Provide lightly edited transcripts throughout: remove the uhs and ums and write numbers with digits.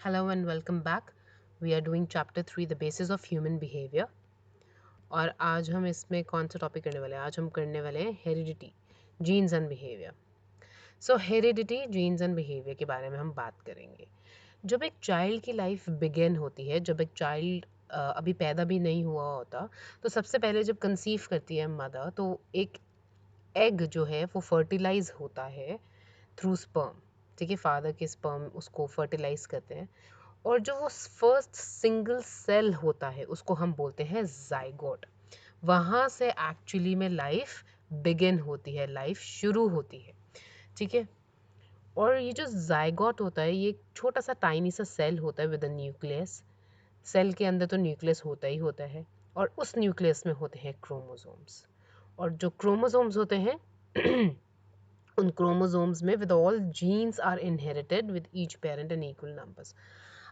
Hello and welcome back. We are doing chapter 3 the basis of human behavior. और आज हम इसमें कौन सा टॉपिक करने वाले हैं? आज हम करने वाले हैं heredity, genes and behaviour. So heredity, genes and behaviour के बारे में हम बात करेंगे. जब एक चाइल्ड की लाइफ बिगिन होती है, जब एक चाइल्ड अभी पैदा भी नहीं हुआ होता, तो सबसे पहले जब कंसीव करती है मदर, तो एक एग जो है वो फर्टिलाइज होता है थ्रू स्पर्म. ठीक है, फादर के स्पर्म उसको फर्टिलाइज करते हैं, और जो वो फर्स्ट सिंगल सेल होता है उसको हम बोलते हैं जाइगोट. वहाँ से एक्चुअली में लाइफ बिगिन होती है, लाइफ शुरू होती है. ठीक है. और ये जो जाइगोट होता है, ये एक छोटा सा टाइनी सा सेल होता है विद अ न्यूक्लियस. सेल के अंदर तो न्यूक्लियस होता ही होता है, और उस न्यूक्लियस में होते हैं क्रोमोसोम्स. और जो क्रोमोसोम्स होते हैं उन क्रोमोसोम्स में with all genes are inherited with each parent in equal numbers.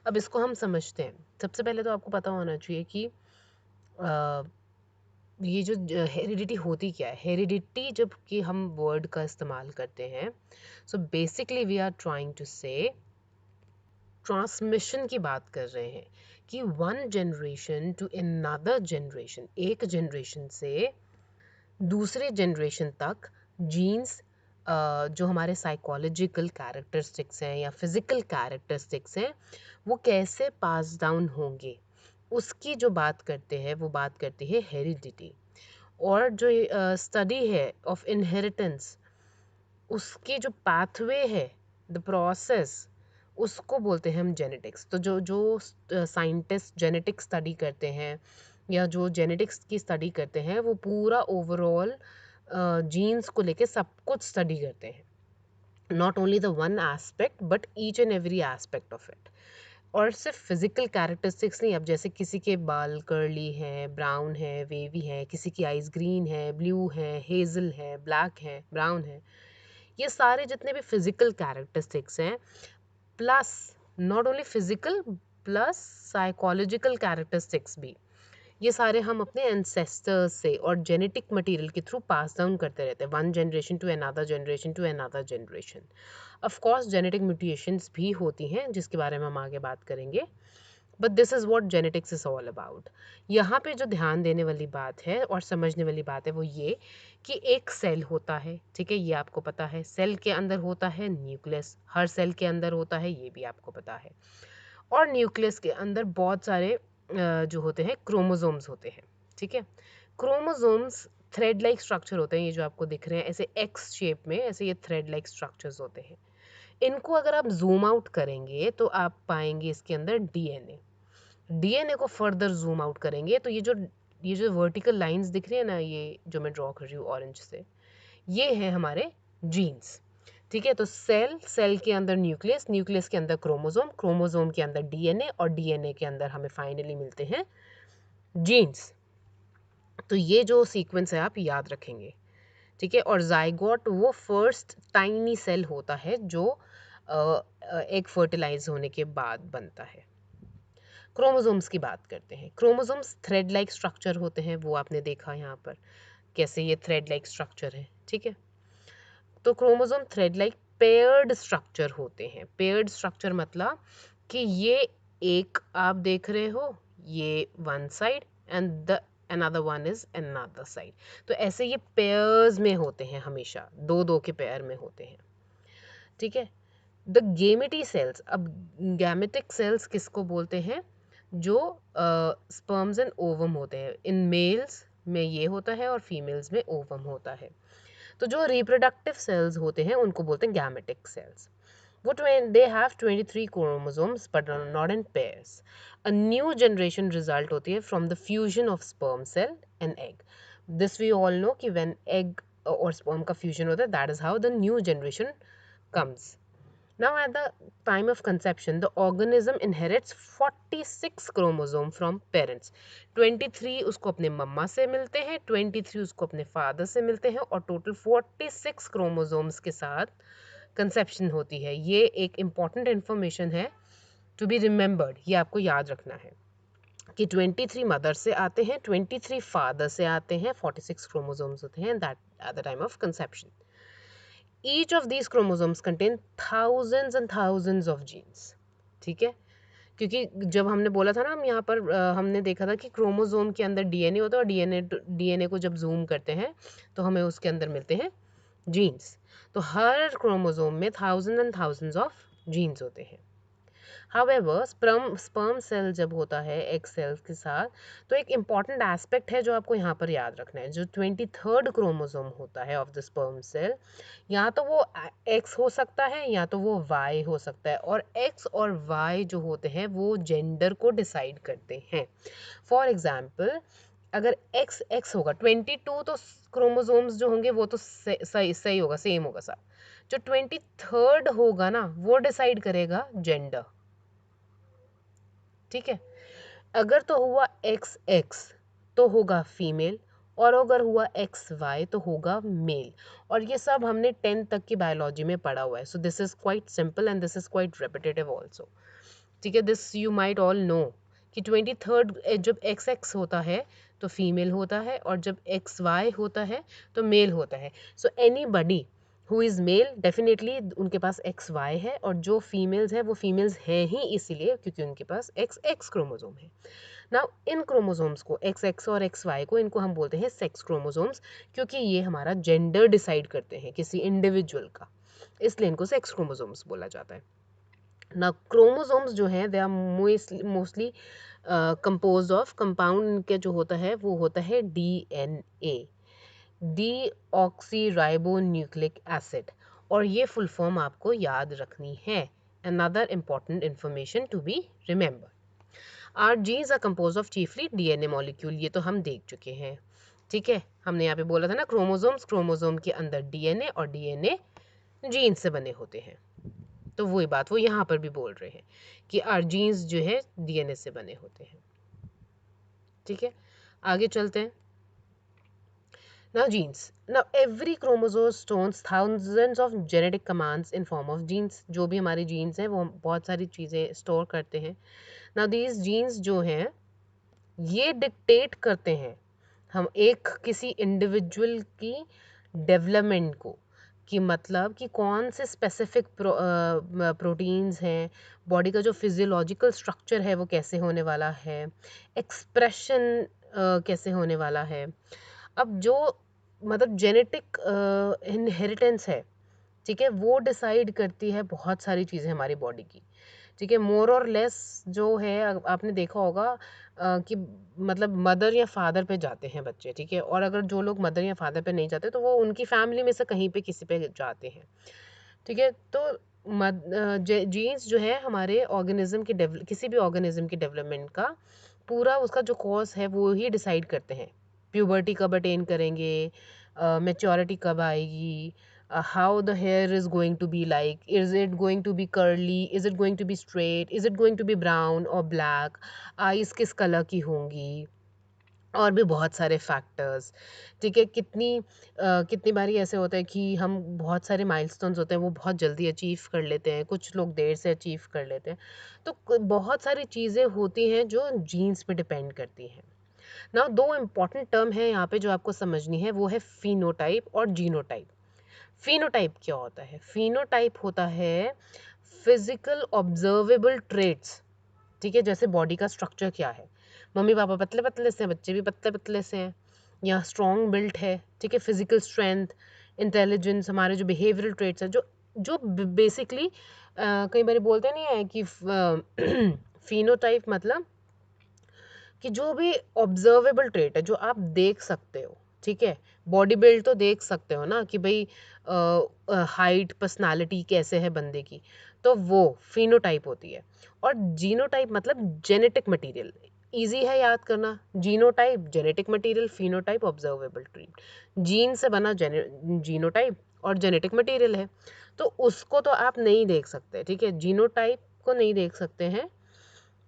अब इसको हम समझते हैं. सबसे पहले तो आपको पता होना चाहिए कि अ, ये जो हेरिडिटी होती क्या है. हेरिडिटी जब कि हम वर्ड का इस्तेमाल करते हैं, so basically we are trying to say transmission की बात कर रहे हैं कि one generation to another generation, एक जनरेशन से दूसरे जनरेशन तक जीन्स, जो हमारे साइकोलॉजिकल कैरेक्टरिस्टिक्स हैं या फिज़िकल कैरेक्टरिस्टिक्स हैं, वो कैसे पास डाउन होंगे, उसकी जो बात करते हैं वो बात करती है हेरिडिटी. और जो स्टडी है ऑफ इनहेरिटेंस, उसकी जो पाथवे है, द प्रोसेस, उसको बोलते हैं हम जेनेटिक्स. तो जो जो साइंटिस्ट जेनेटिक्स स्टडी करते हैं या जो जेनेटिक्स की स्टडी करते हैं, वो पूरा ओवरऑल जीन्स को लेके सब कुछ स्टडी करते हैं. Not only the one aspect but each and every aspect of it. और सिर्फ फिजिकल कैरेक्टरिस्टिक्स नहीं. अब जैसे किसी के बाल कर्ली हैं, ब्राउन है, वेवी है, किसी की आइज ग्रीन है, ब्लू है, हेजल है, ब्लैक है, ब्राउन है, ये सारे जितने भी फिजिकल कैरेक्टरिस्टिक्स हैं, plus not only physical, plus psychological characteristics भी, ये सारे हम अपने एंसेस्टर्स से और जेनेटिक मटेरियल के थ्रू पास डाउन करते रहते हैं, one generation to another generation to another generation. Of course genetic mutations भी होती हैं जिसके बारे में हम आगे बात करेंगे, but this is what genetics is all about. यहाँ पे जो ध्यान देने वाली बात है और समझने वाली बात है वो ये कि एक सेल होता है. ठीक है, ये आपको पता है. सेल के अंदर होता है न्यूक्लियस, हर सेल के अंदर होता है, ये भी आपको पता है. और न्यूक्लियस के अंदर बहुत सारे जो होते हैं क्रोमोसोम्स होते हैं. ठीक है. क्रोमोसोम्स थ्रेड लाइक स्ट्रक्चर होते हैं, ये जो आपको दिख रहे हैं ऐसे एक्स शेप में, ऐसे ये थ्रेड लाइक स्ट्रक्चर्स होते हैं. इनको अगर आप जूम आउट करेंगे तो आप पाएंगे इसके अंदर डीएनए. डीएनए को फर्दर जूम आउट करेंगे तो ये जो वर्टिकल लाइंस दिख रही है ना, ये जो मैं ड्रॉ कर रही हूँ ऑरेंज से, ये है हमारे जीन्स. ठीक है. तो सेल, सेल के अंदर न्यूक्लियस, न्यूक्लियस के अंदर क्रोमोसोम, क्रोमोसोम के अंदर डीएनए, और डीएनए के अंदर हमें फाइनली मिलते हैं जीन्स. तो ये जो सीक्वेंस है आप याद रखेंगे. ठीक है. और जाइगोट वो फर्स्ट टाइनी सेल होता है जो एक फर्टिलाइज होने के बाद बनता है. क्रोमोसोम्स की बात करते हैं. क्रोमोसोम्स थ्रेड लाइक स्ट्रक्चर होते हैं, वो आपने देखा यहाँ पर कैसे ये थ्रेड लाइक स्ट्रक्चर है. ठीक है. तो chromosome thread like paired structure होते हैं. पेयर्ड स्ट्रक्चर मतलब कि ये एक आप देख रहे हो, ये one side and the another one is another side. तो ऐसे ये पेयर्स में होते हैं, हमेशा दो दो के पेयर में होते हैं. ठीक है. The gamete cells. अब गैमेटिक सेल्स किसको बोलते हैं? जो स्पर्म्स एंड ओवम होते हैं. इन मेल्स में ये होता है और फीमेल्स में ओवम होता है. तो जो रिप्रोडक्टिव सेल्स होते हैं उनको बोलते हैं गैमेटिक सेल्स. वो they have 23 chromosomes but are not in pairs. A new generation result होती है from the fusion of sperm cell and egg. This we all know कि when egg और sperm का fusion होता है, that is how the new generation comes. Now at the time of conception, the organism inherits 46 chromosome from parents. 23 उसको अपने मम्मा से मिलते हैं, 23 उसको अपने फादर से मिलते हैं, और टोटल 46 क्रोमोसोम्स के साथ कंसेप्शन होती है. ये एक इम्पॉर्टेंट इन्फॉर्मेशन है टू बी रिमेंबर्ड. ये आपको याद रखना है कि 23 मदर से आते हैं, 23 फादर से आते हैं, 46 क्रोमोसोम्स होते हैं that at the time of conception. Each of these chromosomes contain thousands and thousands of genes. ठीक है. क्योंकि जब हमने बोला था ना, हम यहाँ पर हमने देखा था कि क्रोमोसोम के अंदर डीएनए होता है, और डीएनए को जब जूम करते हैं तो हमें उसके अंदर मिलते हैं जीन्स। तो हर क्रोमोसोम में thousand and thousands of genes होते हैं। हाउएवर स्पर्म सेल जब होता है एग सेल्स के साथ, तो एक इम्पॉर्टेंट एस्पेक्ट है जो आपको यहाँ पर याद रखना है। जो 23rd क्रोमोसोम होता है ऑफ द स्पर्म सेल, या तो वो एक्स हो सकता है या तो वो वाई हो सकता है, और एक्स और वाई जो होते हैं वो जेंडर को डिसाइड करते हैं। फॉर एग्जाम्पल, अगर एक्स एक्स होगा 22, तो क्रोमोसोम्स जो होंगे वो तो सही सही होगा, सेम होगा सब। जो 23rd होगा ना, वो डिसाइड करेगा जेंडर। ठीक है, अगर तो हुआ एक्स एक्स तो होगा फीमेल, और अगर हुआ एक्स वाई तो होगा मेल। और ये सब हमने 10th तक की बायोलॉजी में पढ़ा हुआ है। So this is quite simple and this is quite repetitive also. ठीक है, this you might all know कि 23rd जब एक्स एक्स होता है तो फीमेल होता है, और जब एक्स वाई होता है तो मेल होता है। So anybody who is male definitely उनके पास एक्स वाई है, और जो फीमेल्स है वो फीमेल्स हैं ही इसीलिए क्योंकि उनके पास एक्स एक्स क्रोमोसोम है। नाउ इन क्रोमोसोम्स को एक्स एक्स और एक्स वाई को, इनको हम बोलते हैं सेक्स क्रोमोसोम्स, क्योंकि ये हमारा जेंडर डिसाइड करते हैं किसी इंडिविजुअल का, इसलिए इनको सेक्स क्रोमोसोम्स बोला जाता है ना। क्रोमोसोम्स जो हैं they are mostly composed of compound, इनके जो होता है वो होता है DNA, deoxyribonucleic acid, और ये फुल फॉर्म आपको याद रखनी है। Another important information to be remembered. Our genes are composed of chiefly DNA molecule, ये तो हम देख चुके हैं। ठीक है, हमने यहाँ पे बोला था ना क्रोमोसोम्स, क्रोमोसोम के अंदर डीएनए, और डीएनए जीन से बने होते हैं। तो वही बात वो यहाँ पर भी बोल रहे हैं कि आर जीन्स जो है डीएनए से बने होते हैं। ठीक है, आगे चलते हैं। Now genes. Now every chromosome stores thousands of genetic commands in form of genes. जो भी हमारे genes हैं वो बहुत सारी चीज़ें स्टोर करते हैं। Now these genes जो हैं ये डिक्टेट करते हैं हम एक किसी इंडिविजुअल की डेवलपमेंट को, कि मतलब कि कौन से स्पेसिफिक प्रोटीन्स हैं, बॉडी का जो फिजियोलॉजिकल स्ट्रक्चर है वो कैसे होने वाला है, एक्सप्रेशन कैसे होने वाला है। अब जो मतलब जेनेटिक इनहेरिटेंस है, ठीक है, वो डिसाइड करती है बहुत सारी चीज़ें हमारी बॉडी की। ठीक है, मोर और लेस जो है आपने देखा होगा कि मतलब मदर या फादर पे जाते हैं बच्चे। ठीक है, और अगर जो लोग मदर या फादर पे नहीं जाते तो वो उनकी फैमिली में से कहीं पे किसी पे जाते हैं। ठीक है, तो जीन्स जो है हमारे ऑर्गेनिज्म की किसी भी ऑर्गेनिज्म की डेवलपमेंट का पूरा उसका जो कॉज है वो ही डिसाइड करते हैं। प्यूबर्टी कब अटेन करेंगे, मेच्योरिटी कब आएगी, how the hair is going to be like, is it going to be curly, is it going to be straight, is it going to be brown or black, eyes किस colour की होंगी, और भी बहुत सारे factors. ठीक है, कितनी बारी ऐसे होता है कि हम बहुत सारे माइलस्टोन्स होते हैं वो बहुत जल्दी अचीव कर लेते हैं, कुछ लोग देर से अचीव कर लेते हैं। तो बहुत सारी चीज़ें होती हैं जो जीन्स पे डिपेंड करती हैं ना। दो इम्पॉर्टेंट टर्म है यहाँ पे जो आपको समझनी है, वो है फिनोटाइप और जीनोटाइप। फिनोटाइप क्या होता है? फिनोटाइप होता है फिजिकल ऑब्जर्वेबल ट्रेट्स। ठीक है, जैसे बॉडी का स्ट्रक्चर क्या है, मम्मी पापा पतले पतले से हैं, बच्चे भी पतले पतले से हैं, या स्ट्रॉन्ग बिल्ट है। ठीक है, फिजिकल स्ट्रेंथ, इंटेलिजेंस, हमारे जो बिहेवियरल ट्रेट्स हैं, जो जो बेसिकली कई बार बोलते नहीं है कि फिनोटाइप मतलब कि जो भी ऑब्जर्वेबल ट्रेट है जो आप देख सकते हो। ठीक है, बॉडी बिल्ड तो देख सकते हो ना कि भाई हाइट, पर्सनालिटी कैसे है बंदे की, तो वो फिनोटाइप होती है। और जीनोटाइप मतलब जेनेटिक मटेरियल। इजी है याद करना, genotype genetic material, phenotype observable trait. Gene से बना जीनोटाइप और जेनेटिक मटेरियल है, तो उसको तो आप नहीं देख सकते। ठीक है, जीनोटाइप को नहीं देख सकते हैं,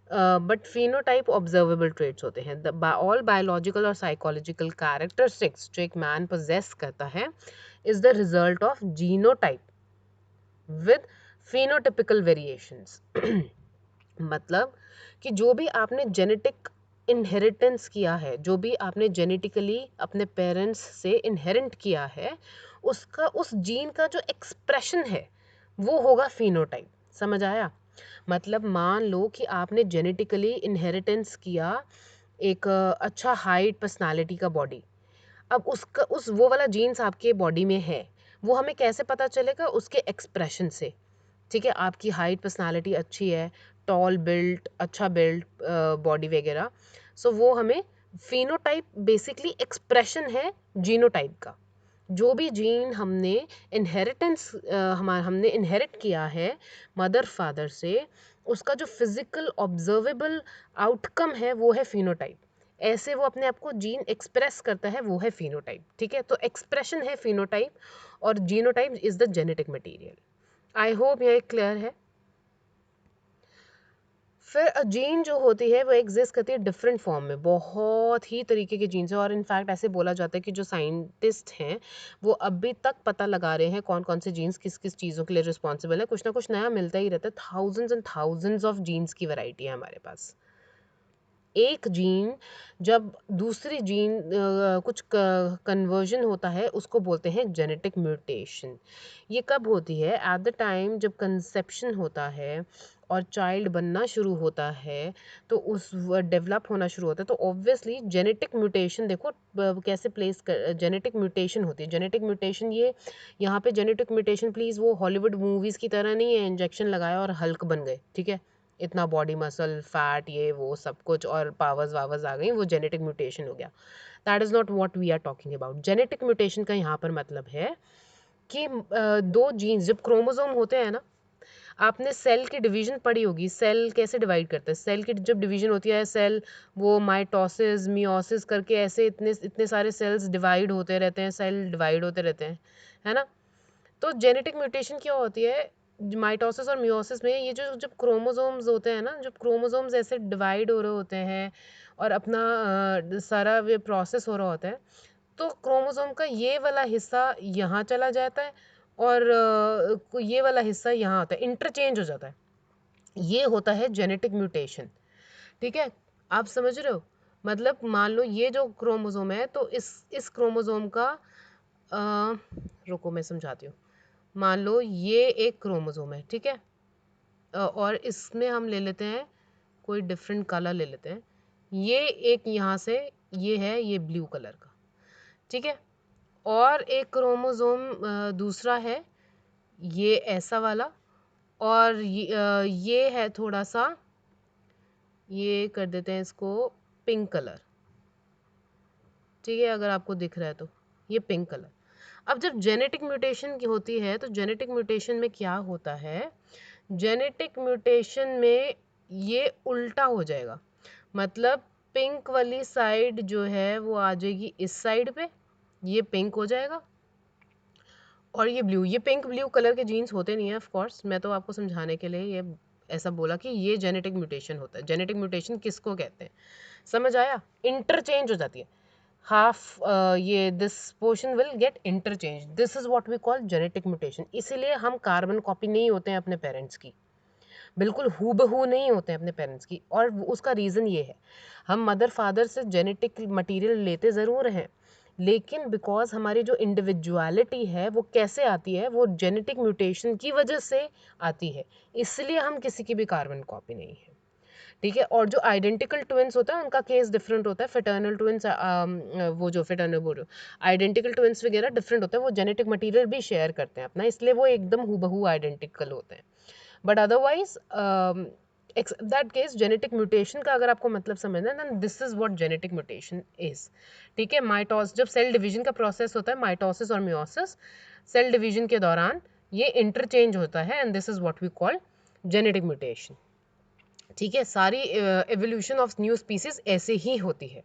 बट फिनोटाइप ऑब्जर्वेबल ट्रेट्स होते हैं। ऑल बायोलॉजिकल और साइकोलॉजिकल कैरेक्टरिस्टिक्स जो एक मैन पोजेस करता है is the result of genotype with phenotypic variations. मतलब कि जो भी आपने जेनेटिक इनहेरिटेंस किया है, जो भी आपने जेनेटिकली अपने पेरेंट्स से इनहेरिट किया है, उसका उस जीन का जो एक्सप्रेशन है वो होगा फिनोटाइप। समझ आया? मतलब मान लो कि आपने जेनेटिकली इनहेरिटेंस किया एक अच्छा हाइट, पर्सनालिटी का बॉडी। अब उसका वो वाला जीन्स आपके बॉडी में है, वो हमें कैसे पता चलेगा? उसके एक्सप्रेशन से। ठीक है, आपकी हाइट, पर्सनालिटी अच्छी है, टॉल बिल्ट, अच्छा बिल्ट, बॉडी वगैरह, सो वो हमें फिनोटाइप बेसिकली एक्सप्रेशन है जीनोटाइप का। जो भी जीन हमने इनहेरिटेंस हमने इनहेरिट किया है मदर फादर से, उसका जो फिजिकल ऑब्जर्वेबल आउटकम है वो है फिनोटाइप। ऐसे वो अपने आप को जीन एक्सप्रेस करता है, वो है फिनोटाइप। ठीक है, तो एक्सप्रेशन है फिनोटाइप और genotype is the genetic material. I hope ये क्लियर है। फिर जीन जो होती है वो एग्जिस्ट करती है डिफरेंट फॉर्म में, बहुत ही तरीके के जीन्स है। और इनफैक्ट ऐसे बोला जाता है कि जो साइंटिस्ट हैं वो अभी तक पता लगा रहे हैं कौन कौन से जीन्स किस किस चीज़ों के लिए रिस्पॉन्सिबल है। कुछ ना कुछ नया मिलता ही रहता है। Thousands and thousands of genes की वैरायटी है हमारे पास। एक जीन जब दूसरी जीन कुछ कन्वर्जन होता है, उसको बोलते हैं जेनेटिक म्यूटेशन। ये कब होती है? एट द टाइम जब कंसेप्शन होता है और चाइल्ड बनना शुरू होता है, तो उस डेवलप होना शुरू होता है, तो ऑब्वियसली जेनेटिक म्यूटेशन देखो कैसे प्लेस कर जेनेटिक म्यूटेशन होती है। जेनेटिक म्यूटेशन ये यहाँ पे जेनेटिक म्यूटेशन प्लीज़ वो हॉलीवुड मूवीज़ की तरह नहीं है इंजेक्शन लगाया और हल्क बन गए। ठीक है, इतना बॉडी मसल फैट ये वो सब कुछ और पावर्स वावर्स आ गई, वो जेनेटिक म्यूटेशन हो गया। That is not what we are talking about. Genetic mutation का यहाँ पर मतलब है कि दो जीन्स जब क्रोमोसोम होते हैं ना, आपने सेल की डिवीजन पढ़ी होगी। सेल कैसे डिवाइड करते हैं? सेल की जब डिवीजन होती है, सेल वो माइटोसिस मियोसिस करके ऐसे इतने इतने सारे सेल्स डिवाइड होते रहते हैं, सेल डिवाइड होते रहते हैं, है ना? तो जेनेटिक म्यूटेशन क्या होती है? माइटोसिस और मियोसिस में ये जो जब क्रोमोसोम्स होते हैं ना, जब क्रोमोसोम्स ऐसे डिवाइड हो रहे होते हैं और अपना सारा वे प्रोसेस हो रहा होता है, तो क्रोमोसोम का ये वाला हिस्सा यहाँ चला जाता है और ये वाला हिस्सा यहाँ आता है, इंटरचेंज हो जाता है। ये होता है जेनेटिक म्यूटेशन। ठीक है, आप समझ रहे हो? मतलब मान लो ये जो क्रोमोसोम है, तो इस क्रोमोसोम का अ, रुको मैं समझाती हूँ। मान लो ये एक क्रोमोसोम है, ठीक है, और इसमें हम ले लेते हैं कोई डिफरेंट कलर ले लेते हैं। ये एक यहाँ से ये है, ये ब्लू कलर का, ठीक है। और एक क्रोमोसोम दूसरा है, ये ऐसा वाला, और ये है थोड़ा सा, ये कर देते हैं इसको पिंक कलर। ठीक है, अगर आपको दिख रहा है तो ये पिंक कलर। अब जब जेनेटिक म्यूटेशन की होती है, तो जेनेटिक म्यूटेशन में क्या होता है? जेनेटिक म्यूटेशन में ये उल्टा हो जाएगा। मतलब पिंक वाली साइड जो है वो आ जाएगी इस साइड पे, ये पिंक हो जाएगा, और ये ब्लू। ये पिंक ब्लू कलर के जीन्स होते नहीं है ऑफ कोर्स, मैं तो आपको समझाने के लिए ये ऐसा बोला कि ये जेनेटिक म्यूटेशन होता है। जेनेटिक म्यूटेशन किसको कहते हैं, समझ आया? इंटरचेंज हो जाती है हाफ, ये this portion will get interchange, this is what we call genetic mutation. इसीलिए हम कार्बन कॉपी नहीं होते हैं अपने पेरेंट्स की, बिल्कुल हूबहू नहीं होते हैं अपने पेरेंट्स की। और उसका रीज़न ये है, हम मदर फादर से जेनेटिक मटेरियल लेते ज़रूर हैं, लेकिन बिकॉज हमारी जो इंडिविजुअलिटी है वो कैसे आती है, वो जेनेटिक म्यूटेशन की वजह से आती है। इसलिए हम किसी की भी कार्बन कॉपी नहीं है। ठीक है, और जो आइडेंटिकल ट्विंस होता है उनका केस डिफरेंट होता है। फिटर्नल ट्विंस, वो जो फिटर्नल बोल रहे हो, आइडेंटिकल ट्विंस वगैरह डिफरेंट होता है, वो जेनेटिक मटेरियल भी शेयर करते हैं अपना, इसलिए वो एकदम हूबहू आइडेंटिकल होते हैं। But otherwise that case genetic mutation का अगर आपको मतलब समझना है, then this is what genetic mutation is. ठीक है, माइटोस जब सेल डिवीजन का प्रोसेस होता है, माइटोसिस और मियोसिस, सेल डिवीजन के दौरान ये इंटरचेंज होता है, and this is what we call genetic mutation. ठीक है, सारी एवोल्यूशन ऑफ न्यू स्पीसीज ऐसे ही होती है।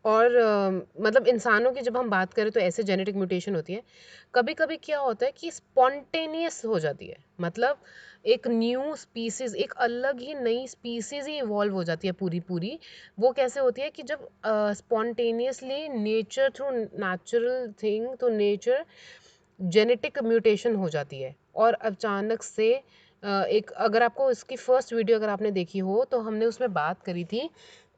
और मतलब इंसानों की जब हम बात करें तो ऐसे जेनेटिक म्यूटेशन होती है। कभी कभी क्या होता है कि स्पॉन्टेनियस हो जाती है, मतलब एक न्यू स्पीसीज, एक अलग ही नई स्पीसीज ही इवॉल्व हो जाती है पूरी पूरी। वो कैसे होती है कि जब spontaneously nature through natural thing, तो नेचर जेनेटिक म्यूटेशन हो जाती है। और अचानक से एक, अगर आपको इसकी फर्स्ट वीडियो अगर आपने देखी हो, तो हमने उसमें बात करी थी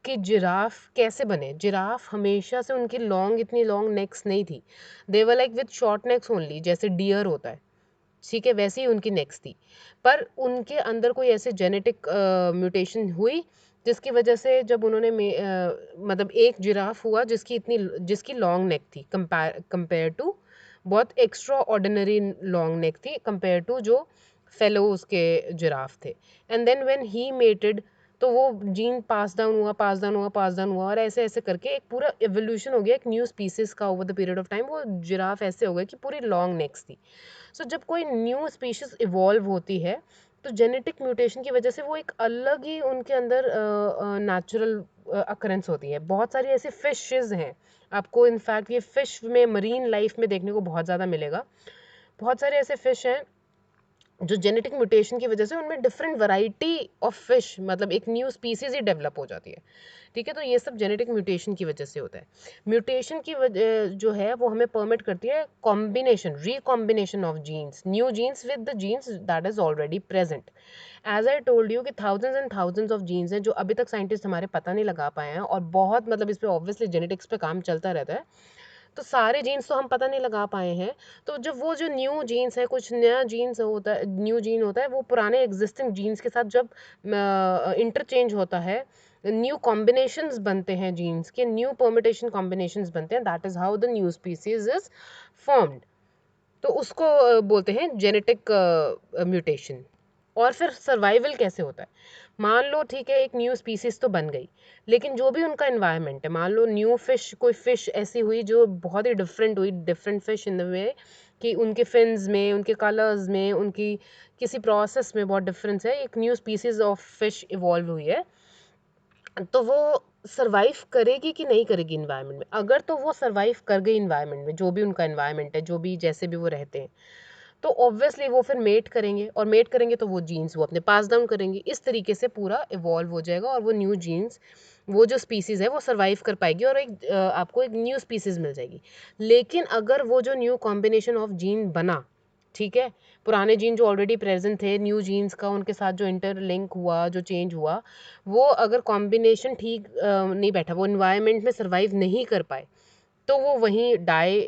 कि जिराफ कैसे बने। जिराफ हमेशा से उनकी लॉन्ग, इतनी लॉन्ग नेक्स नहीं थी, they were like with short necks only, जैसे डियर होता है। ठीक है, वैसे ही उनकी नेक्स थी, पर उनके अंदर कोई ऐसे जेनेटिक म्यूटेशन हुई जिसकी वजह से जब उन्होंने मतलब एक जिराफ हुआ जिसकी लॉन्ग नेक थी कंपेयर टू, बहुत एक्स्ट्रा ऑर्डिनरी लॉन्ग नेक थी कंपेयर टू जो फेलो उसके जिराफ थे। And then when he mated, तो वो जीन पास डाउन हुआ, पास डाउन हुआ, पास डाउन हुआ, और ऐसे ऐसे करके एक पूरा एवोल्यूशन हो गया एक न्यू स्पीसीज का over the period of time. वो जिराफ ऐसे हो गए कि पूरी लॉन्ग नेक्स थी। सो जब कोई न्यू स्पीशीज इवॉल्व होती है तो जेनेटिक म्यूटेशन की वजह से वो एक अलग ही उनके अंदर नेचुरल अकरेंस होती है। बहुत सारी ऐसी फिशेज हैं, आपको इनफैक्ट ये फिश में मरीन लाइफ में देखने को बहुत ज़्यादा मिलेगा। बहुत सारे ऐसे फिश हैं जो जेनेटिक म्यूटेशन की वजह से उनमें डिफरेंट वैरायटी ऑफ फिश, मतलब एक न्यू स्पीसीज ही डेवलप हो जाती है। ठीक है, तो ये सब जेनेटिक म्यूटेशन की वजह से होता है। म्यूटेशन की वजह जो है वो हमें परमिट करती है combination, recombination of genes, new genes with the genes that is already present. As I told you कि thousands and thousands of genes हैं जो अभी तक साइंटिस्ट हमारे पता नहीं लगा पाए हैं, और बहुत मतलब इस पे ऑब्वियसली जेनेटिक्स पे काम चलता रहता है। तो सारे जीन्स तो हम पता नहीं लगा पाए हैं। तो जब वो जो न्यू जीन्स है, कुछ नया जीन्स होता है, न्यू जीन होता है, वो पुराने एग्जिस्टिंग जीन्स के साथ जब इंटरचेंज होता है, न्यू कॉम्बिनेशंस बनते हैं जीन्स के, न्यू परमिटेशन कॉम्बिनेशंस बनते हैं, that is how the new species is formed. तो उसको बोलते हैं जेनेटिक म्यूटेशन। और फिर सर्वाइवल कैसे होता है? मान लो ठीक है, एक न्यू स्पीसीज तो बन गई, लेकिन जो भी उनका एनवायरनमेंट है, मान लो न्यू फिश, कोई फिश ऐसी हुई जो बहुत ही डिफरेंट हुई, different fish in the way कि उनके फिन्स में, उनके कलर्स में, उनकी किसी प्रोसेस में बहुत डिफरेंस है, एक new species of fish evolve हुई है, तो वो सरवाइव करेगी कि नहीं करेगी इन्वायरमेंट में? अगर तो वो सरवाइव कर गई इन्वायरमेंट में, जो भी उनका इन्वायरमेंट है, जो भी जैसे भी वो रहते हैं, तो ऑब्वियसली वो फिर मेट करेंगे, और मेट करेंगे तो वो जीन्स वो अपने पास डाउन करेंगे। इस तरीके से पूरा इवॉल्व हो जाएगा, और वो न्यू जीन्स, वो जो स्पीसीज है वो सर्वाइव कर पाएगी, और आपको एक न्यू स्पीसीज मिल जाएगी। लेकिन अगर वो जो न्यू कॉम्बिनेशन ऑफ जीन बना, ठीक है, पुराने जीन जो ऑलरेडी प्रेजेंट थे, न्यू जीन्स का उनके साथ जो इंटरलिंक हुआ, जो चेंज हुआ, वो अगर कॉम्बिनेशन ठीक नहीं बैठा, वो इन्वायरमेंट में सर्वाइव नहीं कर पाए, तो वो वहीं die,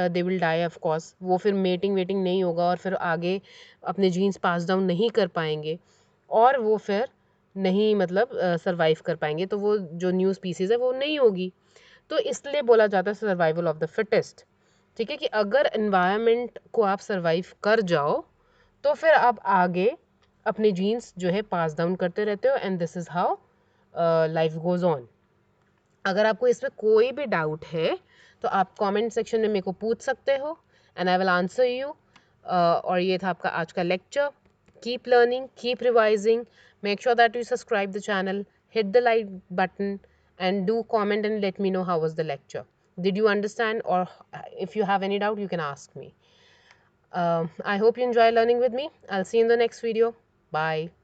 they will die of course. वो फिर मेटिंग वेटिंग नहीं होगा, और फिर आगे अपने जीन्स पास डाउन नहीं कर पाएंगे, और वो फिर नहीं मतलब सर्वाइव कर पाएंगे, तो वो जो न्यू स्पीसीज है वो नहीं होगी। तो इसलिए बोला जाता है सर्वाइवल ऑफ द फिटेस्ट। ठीक है, कि अगर एनवायरनमेंट को आप सर्वाइव कर जाओ, तो फिर आप आगे अपने जीन्स जो है पास डाउन करते रहते हो, and this is how life goes on. अगर आपको इसमें कोई भी डाउट है तो आप कमेंट सेक्शन में मेरे को पूछ सकते हो, and I will answer you. और ये था आपका आज का lecture. Keep learning, keep revising, make sure that you subscribe the channel, hit the like button, and do comment and let me know how was the lecture. Did you understand, or if you have any doubt you can ask me. I hope you enjoy learning with me. I'll see you in the next video. Bye.